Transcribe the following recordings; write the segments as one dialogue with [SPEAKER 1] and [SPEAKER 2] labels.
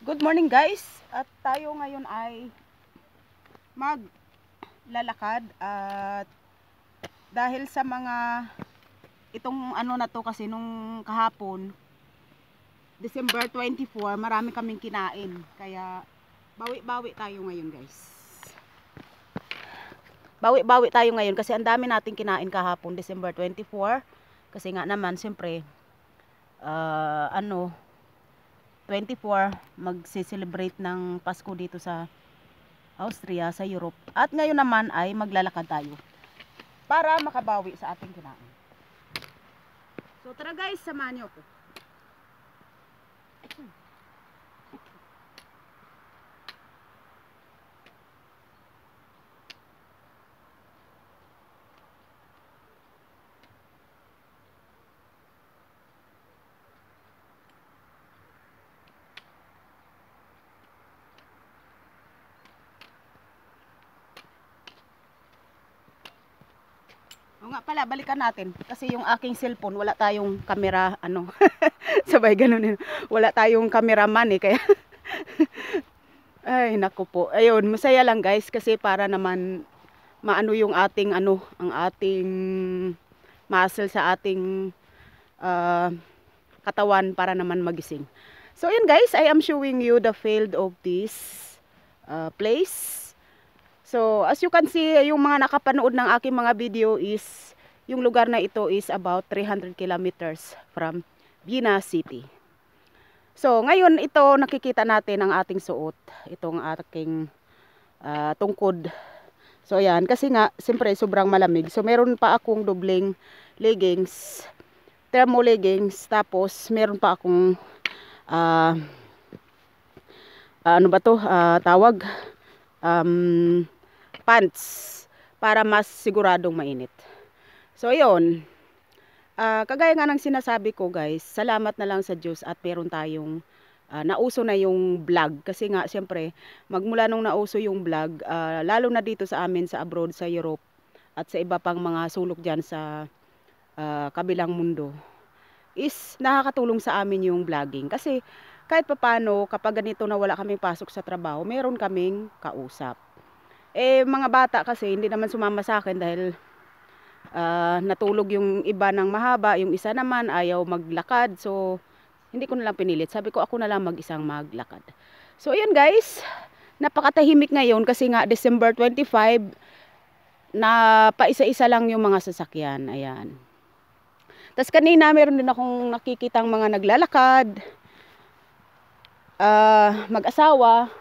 [SPEAKER 1] Good morning guys, at tayo ngayon ay maglalakad at dahil sa mga itong ano na to kasi nung kahapon December 24 marami kaming kinain kaya bawi-bawi tayo ngayon guys. Bawi-bawi tayo ngayon kasi ang dami nating kinain kahapon December 24 kasi nga naman siyempre 24 magse-celebrate ng Pasko dito sa Austria, sa Europe. At ngayon naman ay maglalakad tayo para makabawi sa ating kinain. So tara guys, samahan niyo ako. O nga pala, balikan natin kasi yung aking cellphone wala tayong camera sabay ganun wala tayong cameraman kaya ay naku po. Ayun, masaya lang guys kasi para naman maano yung ating ang ating muscle sa ating katawan para naman magising. So yun guys, I am showing you the field of this place. So, as you can see, yung mga nakapanood ng aking mga video is, yung lugar na ito is about 300 kilometers from Vienna City. So, ngayon ito nakikita natin ang ating suot. Itong aking tungkod. So, ayan. Kasi nga, siyempre, sobrang malamig. So, meron pa akong dobling leggings, thermo leggings. Tapos, meron pa akong, tawag? Pants para mas siguradong mainit. So ayun, kagaya nga ng sinasabi ko guys, salamat na lang sa Diyos at meron tayong nauso na yung vlog. Kasi nga siyempre magmula nung nauso yung vlog, lalo na dito sa amin sa abroad, sa Europe at sa iba pang mga sulok dyan sa kabilang mundo, is nakakatulong sa amin yung vlogging. Kasi kahit papano kapag ganito na wala kaming pasok sa trabaho, meron kaming kausap. Mga bata kasi hindi naman sumama sa akin dahil natulog yung iba ng mahaba, yung isa naman ayaw maglakad. So hindi ko na lang pinilit. Sabi ko ako na lang mag-isang maglakad. So ayun guys, napakatahimik ngayon kasi nga December 25 na paisa-isa lang yung mga sasakyan. Ayan. Tas kanina meron din akong nakikitang mga naglalakad, mag-asawa.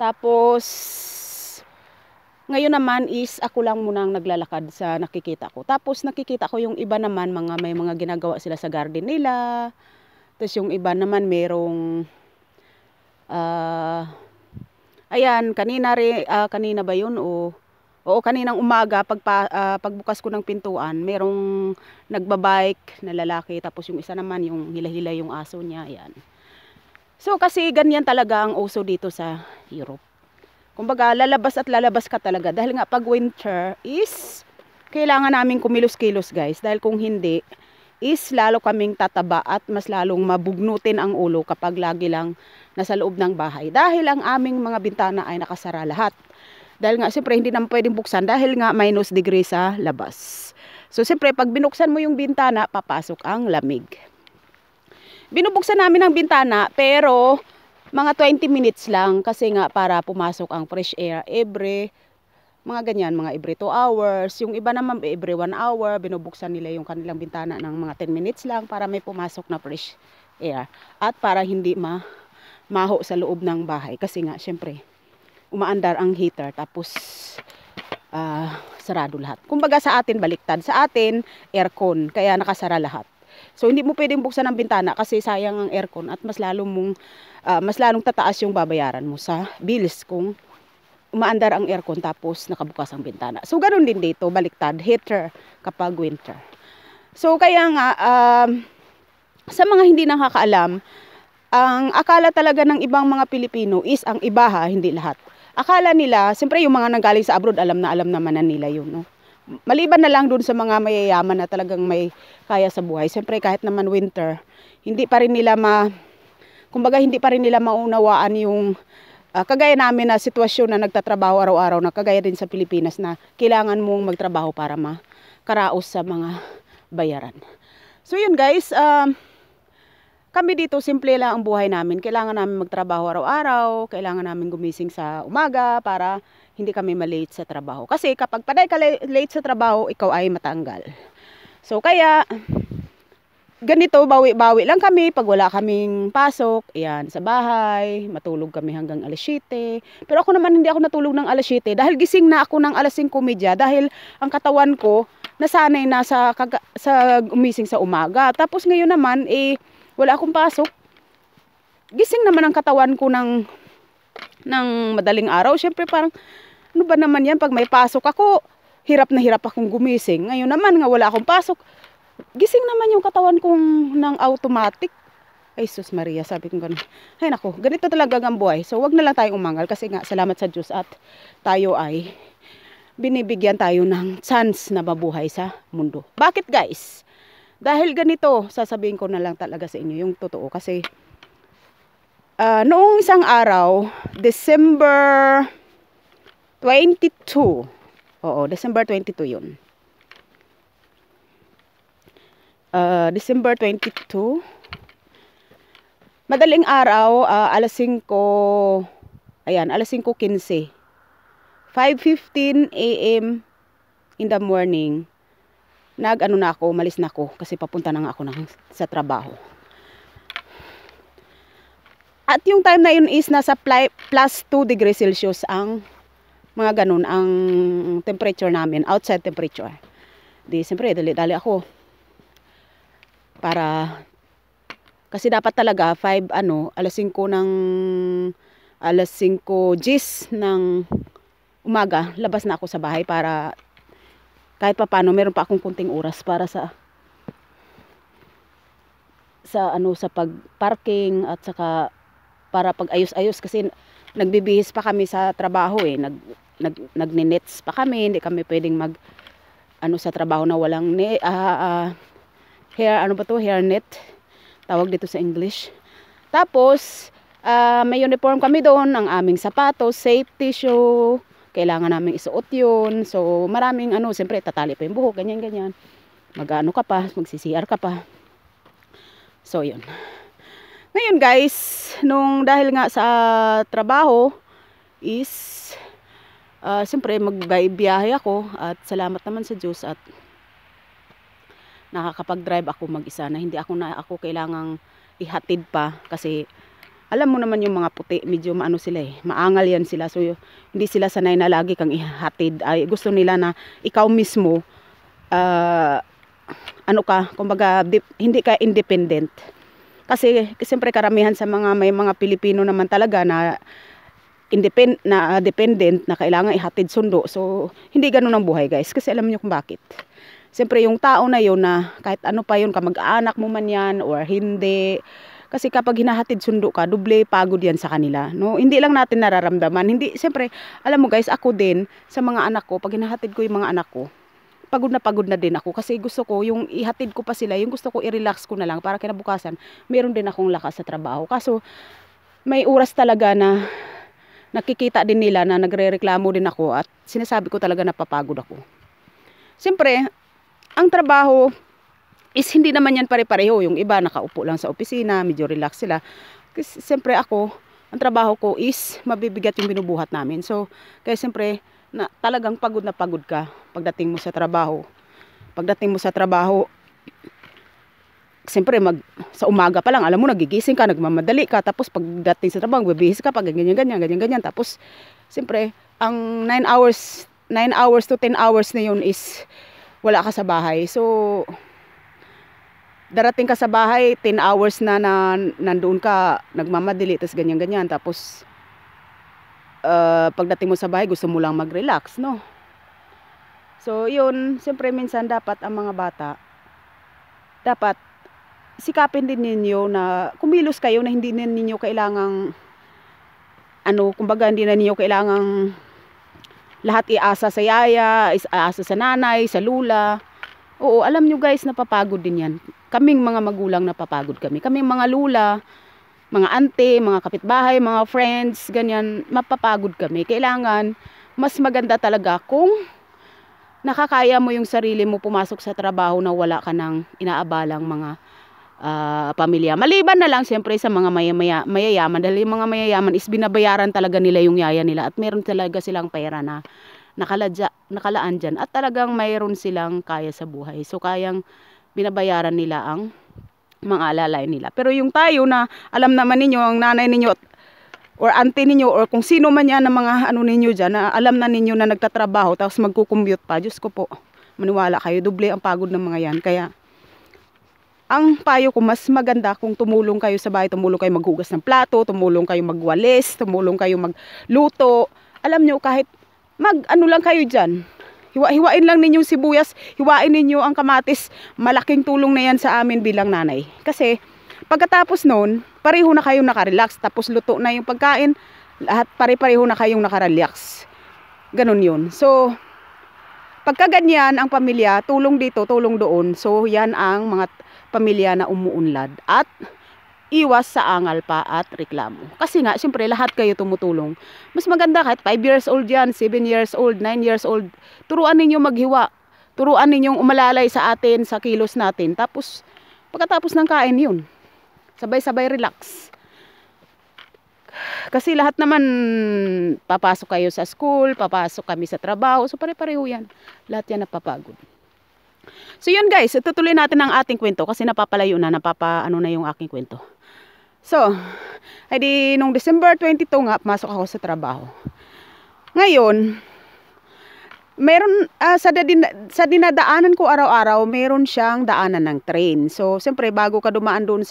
[SPEAKER 1] Tapos ngayon naman is ako lang munang naglalakad sa nakikita ko. Tapos nakikita ko yung iba naman may mga ginagawa sila sa garden nila. Tapos yung iba naman merong ayan, kanina ba yun oo, kaninang umaga pagbukas ko ng pintuan, merong nagbabike na lalaki, tapos yung isa naman yung hila-hila yung aso niya, ayan. So kasi ganyan talaga ang uso dito sa Europe. Kumbaga, lalabas at lalabas ka talaga. Dahil nga pag winter is, kailangan namin kumilos-kilos guys. Dahil kung hindi, is lalo kaming tataba at mas lalong mabugnutin ang ulo kapag lagi lang nasa loob ng bahay. Dahil ang aming mga bintana ay nakasara lahat. Dahil nga, siyempre, hindi naman pwedeng buksan dahil nga minus degree sa labas. So, siyempre, pag binuksan mo yung bintana, papasok ang lamig. Binubuksan namin ang bintana, pero mga 20 minutes lang kasi nga para pumasok ang fresh air every mga ganyan, mga every 2 hours. Yung iba naman every 1 hour, binubuksan nila yung kanilang bintana ng mga 10 minutes lang para may pumasok na fresh air. At para hindi maho sa loob ng bahay kasi nga syempre umaandar ang heater tapos sarado lahat. Kumbaga sa atin baliktad, sa atin aircon kaya nakasara lahat. So hindi mo pwedeng buksan ang bintana kasi sayang ang aircon at mas lalong tataas yung babayaran mo sa bills kung umaandar ang aircon tapos nakabukas ang bintana. So ganoon din dito, baliktad, heater kapag winter. So kaya nga sa mga hindi nakakaalam, ang akala talaga ng ibang mga Pilipino is ang iba hindi lahat. Akala nila, siyempre yung mga nanggaling sa abroad alam naman na nila yun, no? Maliban na lang dun sa mga mayayaman na talagang may kaya sa buhay. Siyempre kahit naman winter, hindi pa rin nila kumbaga hindi pa rin nila maunawaan yung kagaya namin na sitwasyon na nagtatrabaho araw-araw na kagaya din sa Pilipinas na kailangan mong magtrabaho para makaraos sa mga bayaran. So yun guys, kami dito simple lang ang buhay namin. Kailangan namin magtrabaho araw-araw, kailangan namin gumising sa umaga para hindi kami malate sa trabaho. Kasi kapag paday ka late sa trabaho, ikaw ay matanggal. So kaya ganito, bawi-bawi lang kami pag wala kaming pasok. Ayan, sa bahay, matulog kami hanggang alas 7. Pero ako naman hindi ako natulog ng alas 7 dahil gising na ako ng alas 5:30 dahil ang katawan ko nasanay na sa umising sa umaga. Tapos ngayon naman wala akong pasok. Gising naman ang katawan ko ng madaling araw. Syempre parang ano ba naman yan pag may pasok ako, hirap na hirap akong gumising. Ngayon naman nga wala akong pasok. Gising naman yung katawan kong ng automatic. Ay sus Maria, sabi ko gano'n. Ay nako, ganito talaga ang buhay. So wag na lang tayong umangal kasi nga salamat sa Diyos at tayo ay binibigyan tayo ng chance na mabuhay sa mundo. Bakit guys? Dahil ganito, sasabihin ko na lang talaga sa inyo yung totoo. Kasi noong isang araw, December 22. Oo, December 22 yun. December 22. Madaling araw, alas 5, ayan, alas 5:15. 5:15 a.m. in the morning. Malis na ako kasi papunta na nga ako sa trabaho. At yung time na yun is nasa plus 2 degrees Celsius ang mga ganun ang temperature namin, outside temperature. Di siyempre dali-dali ako para kasi dapat talaga alas 5 gis ng umaga labas na ako sa bahay para kahit papaano meron pa akong kunting oras para sa pag-parking at saka para pag-ayos-ayos kasi nagbibihis pa kami sa trabaho nagninets pa kami, hindi kami pwedeng sa trabaho na walang hair net tawag dito sa English. Tapos may uniform kami doon, ang aming sapatos, safety shoe, kailangan namin isuot yun. So maraming siyempre tatali pa yung buhok, ganyan. Mag-ano ka pa, mag-CCR ka pa. So yun. Ngayon guys, dahil nga sa trabaho is siyempre magbiyahe ako at salamat naman sa Diyos at nakakapag-drive ako mag-isa na hindi ako kailangang ihatid pa kasi alam mo naman yung mga puti, medyo maangal yan sila. So hindi sila sanay na lagi kang ihatid. Ay, gusto nila na ikaw mismo kumbaga hindi ka independent. Kasi siyempre karamihan sa may mga Pilipino naman talaga na dependent na kailangan ihatid sundo. So hindi ganoon ang buhay guys kasi alam niyo kung bakit. Siyempre yung tao na yun na kahit ano pa yun, kamag-anak mo man yan or hindi. Kasi kapag hinahatid sundo ka, doble pagod yan sa kanila. No? Hindi lang natin nararamdaman. Siyempre, alam mo guys, ako din, sa mga anak ko, pag hinahatid ko yung mga anak ko, pagod na din ako. Kasi gusto ko, yung ihatid ko pa sila, yung gusto ko i-relax ko na lang para kinabukasan, meron din akong lakas sa trabaho. Kaso, may oras talaga na nakikita din nila na nagre-reklamo din ako at sinasabi ko talaga napapagod ako. Siyempre, ang trabaho is hindi naman yan pare-pareho. Yung iba nakaupo lang sa opisina, medyo relax sila. Kasi siyempre ako, ang trabaho ko is mabibigat yung binubuhat namin. So, kaya siyempre, talagang pagod na pagod ka pagdating mo sa trabaho. Pagdating mo sa trabaho, siyempre sa umaga pa lang, alam mo, nagigising ka, nagmamadali ka. Tapos pagdating sa trabaho, bibihis ka pa, ganyan. Tapos, siyempre, ang 9 hours to 10 hours na yun is wala ka sa bahay. So, darating ka sa bahay, 10 hours na nandoon ka, nagmamadali, tapos ganyan. Tapos, pagdating mo sa bahay, gusto mo lang mag-relax, no? So, yun, siyempre minsan dapat ang mga bata, dapat sikapin din ninyo na kumilos kayo na hindi ninyo kailangang, kumbaga hindi na ninyo kailangang lahat iasa sa yaya, iasa sa nanay, sa lula. Oo, alam nyo guys, napapagod din yan. Kaming mga magulang napapagod kami. Kaming mga lula, mga ante, mga kapitbahay, mga friends, ganyan, mapapagod kami. Kailangan, mas maganda talaga kung nakakaya mo yung sarili mo pumasok sa trabaho na wala ka ng inaabalang mga pamilya. Maliban na lang siyempre sa mga mayayaman, dahil yung mga mayayaman is binabayaran talaga nila yung yaya nila at meron talaga silang pera na nakalaan dyan at talagang mayroon silang kaya sa buhay. So kayang binabayaran nila ang mga alalay nila. Pero yung tayo na alam naman ninyo, ang nanay ninyo or auntie ninyo or kung sino man yan ng mga ano ninyo dyan na alam na ninyo na nagtatrabaho tapos magkukommute pa, Diyos ko po, maniwala kayo, doble ang pagod ng mga yan. Kaya ang payo ko, mas maganda kung tumulong kayo sa bahay, tumulong kayo maghugas ng plato, tumulong kayo magwalis, tumulong kayo magluto. Alam nyo, kahit ano lang kayo dyan, hiwain lang ninyong sibuyas, hiwain ninyo ang kamatis, malaking tulong na yan sa amin bilang nanay. Kasi pagkatapos noon, pareho na kayong nakarelax, tapos luto na yung pagkain, lahat pare-pareho na kayong nakarelax. Ganun yun. So, pagka ganyan ang pamilya, tulong dito, tulong doon. So, yan ang mga pamilya na umuunlad at iwas sa angal pa at reklamo. Kasi nga, siyempre, lahat kayo tumutulong. Mas maganda kahit 5 years old yan, 7 years old, 9 years old, turuan ninyo maghiwa. Turuan ninyong umalalay sa atin, sa kilos natin. Tapos, pagkatapos ng kain yun, sabay-sabay relax. Kasi lahat naman, papasok kayo sa school, papasok kami sa trabaho, so pare-pareho yan. Lahat yan napapagod. So yun guys, tutuloy natin ang ating kwento kasi napapalayo na, ano na yung aking kwento. So, edi nung December 22 nga, pasok ako sa trabaho. Ngayon, meron, sa dinadaanan ko araw-araw, meron siyang daanan ng train. So, siyempre, bago ka dumaan doon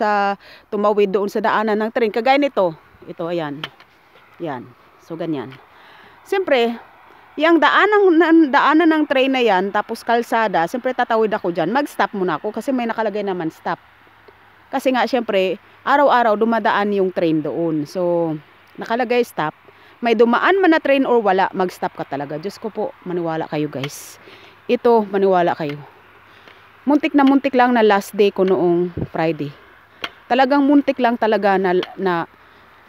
[SPEAKER 1] tumawid doon sa daanan ng train, kagaya nito, ito, ayan. Yan. So, ganyan. Siyempre, yung daanan ng train na yan, tapos kalsada, siyempre tatawid ako dyan, mag-stop muna ako kasi may nakalagay naman stop. Kasi nga siyempre, araw-araw dumadaan yung train doon. So, nakalagay stop. May dumaan man na train or wala, mag-stop ka talaga. Diyos ko po, maniwala kayo guys. Ito, maniwala kayo. Muntik lang na last day ko noong Friday. Talagang muntik lang talaga na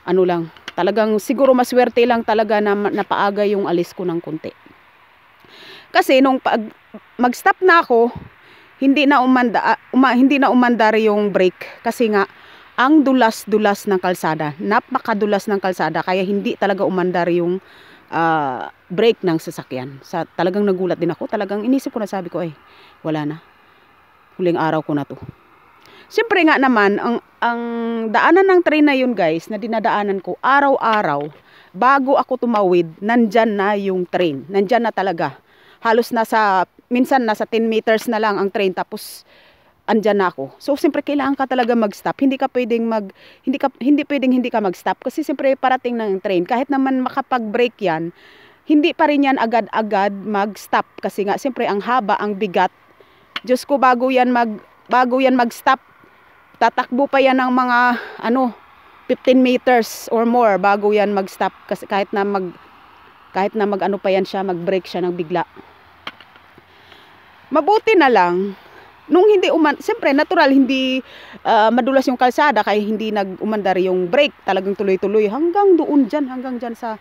[SPEAKER 1] ano lang, talagang siguro maswerte lang talaga na napaaga yung alis ko ng konti. Kasi nung mag-stop na ako, hindi na umandar yung brake kasi nga ang dulas-dulas ng kalsada, napakadulas ng kalsada kaya hindi talaga umandar yung brake ng sasakyan. Talagang nagulat din ako, talagang inisip ko na, sabi ko ay wala na. Huling araw ko na to. Siyempre nga naman, ang daanan ng train na yun guys, na dinadaanan ko araw-araw, bago ako tumawid, nandyan na yung train. Nandyan na talaga. Halos minsan nasa 10 meters na lang ang train, tapos andyan na ako. So, siyempre kailangan ka talaga mag-stop. Hindi pwedeng hindi ka mag-stop. Kasi siyempre parating ng train. Kahit naman makapag-brake yan, hindi pa rin yan agad-agad mag-stop. Kasi nga, siyempre ang haba, ang bigat. Diyos ko, bago yan mag-stop, tatakbo pa yan ng mga 15 meters or more bago yan mag-stop kasi kahit na mag-ano pa yan siya, mag-brake siya ng bigla. Mabuti na lang nung siyempre natural hindi madulas yung kalsada kaya hindi nag-umandar yung brake, talagang tuloy-tuloy hanggang dyan sa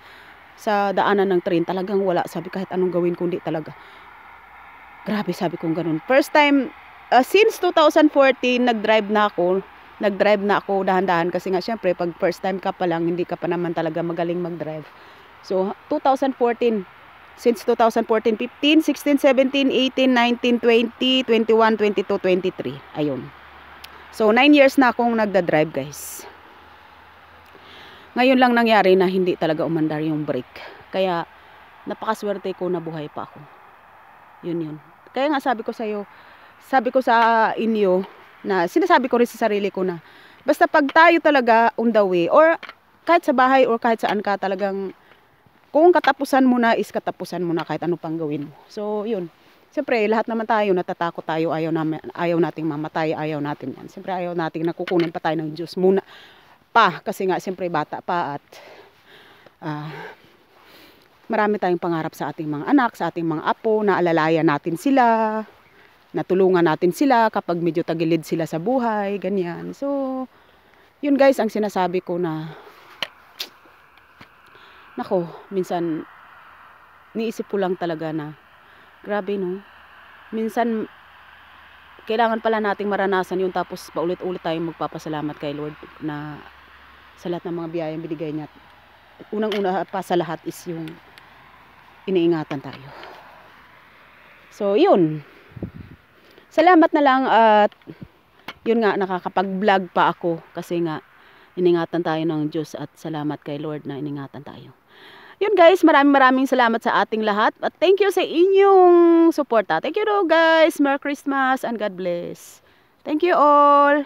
[SPEAKER 1] daanan ng train. Talagang wala, sabi kahit anong gawin ko hindi talaga. Grabe, sabi kong ganun. First time since 2014, nag-drive na ako dahan-dahan kasi nga syempre pag first time ka pa lang, hindi ka pa naman talaga magaling mag-drive. So 2014, since 2014, 15, 16, 17, 18, 19, 20, 21, 22, 23. Ayun. So 9 years na akong nagda-drive guys. Ngayon lang nangyari na hindi talaga umandar yung brake. Kaya napakaswerte ko na buhay pa ako. Yun. Kaya nga sabi ko sa inyo, na sinasabi ko rin sa sarili ko na basta pag tayo talaga on the way or kahit sa bahay or kahit saan ka, talagang kung katapusan mo na is katapusan mo na kahit ano pang gawin mo. So yun, siyempre lahat naman tayo natatakot tayo, ayaw nating mamatay, ayaw natin yan. Siyempre ayaw nating nakukunin pa tayo ng Diyos muna pa kasi nga siyempre bata pa at marami tayong pangarap sa ating mga anak, sa ating mga apo, na alalayan natin sila, natulungan natin sila kapag medyo tagilid sila sa buhay, ganyan. So, Yun guys, ang sinasabi ko na, nako, minsan, niisip ko lang talaga na, grabe no, minsan, kailangan pala nating maranasan yun, tapos paulit-ulit tayong magpapasalamat kay Lord na sa lahat ng mga biyayang binigay niya. Unang-una pa sa lahat is yung iniingatan tayo. So, yun. Salamat na lang at yun nga, nakakapag-vlog pa ako kasi nga iningatan tayo ng Diyos at salamat kay Lord na iningatan tayo. Yun guys, maraming salamat sa ating lahat at thank you sa inyong suporta. Thank you guys. Merry Christmas and God bless. Thank you all.